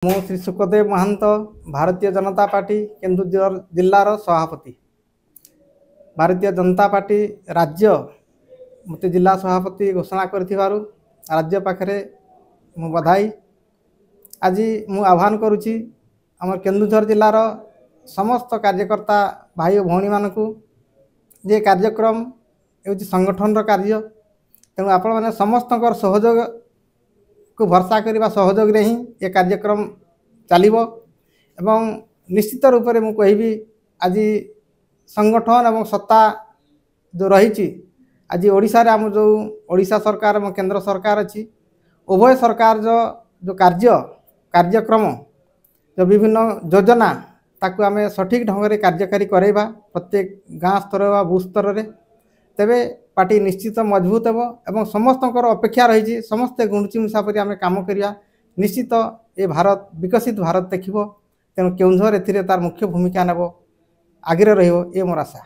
ମୁଁ ଶ୍ରୀ ସୁକଦେବ ମହାନ୍ତ ଭାରତୀୟ जनता पार्टी केन्दुझर जिलार सभापति। भारतीय जनता पार्टी राज्य मत जिला सभापति घोषणा कर राज्य पाखे मु बधाई। आज मु आह्वान करुच्ची आम केन्दुझर जिलार समस्त कार्यकर्ता भाई और भौणी मानक जे कार्यक्रम ये संगठन कार्य, तेणु आपण मैंने समस्त सहयोग को भरसा करने सहयोग रे ही ये कार्यक्रम चलिबो। एवं निश्चित रूप से मुझे कहबी आज संगठन एवं सत्ता जो रही आज ओडिशा रे आम जो ओडिशा सरकार और केंद्र सरकार अच्छी उभय सरकार जो कार्यक्रम जो विभिन्न योजना ताकू आम सठिक ढंग से कार्यकारी करवा प्रत्येक गाँ स्तर व बूथ स्तर में, तेबे पार्टी निश्चित मजबूत एवं समस्त अपेक्षा रही समस्ते गुणुची मुसा पर आम कम करिया। निश्चित ये भारत विकसित भारत देखिबो, तेणु केन्दुझर एथिरे तार मुख्य भूमिका नेब आगे रहिबो ये मोर आशा।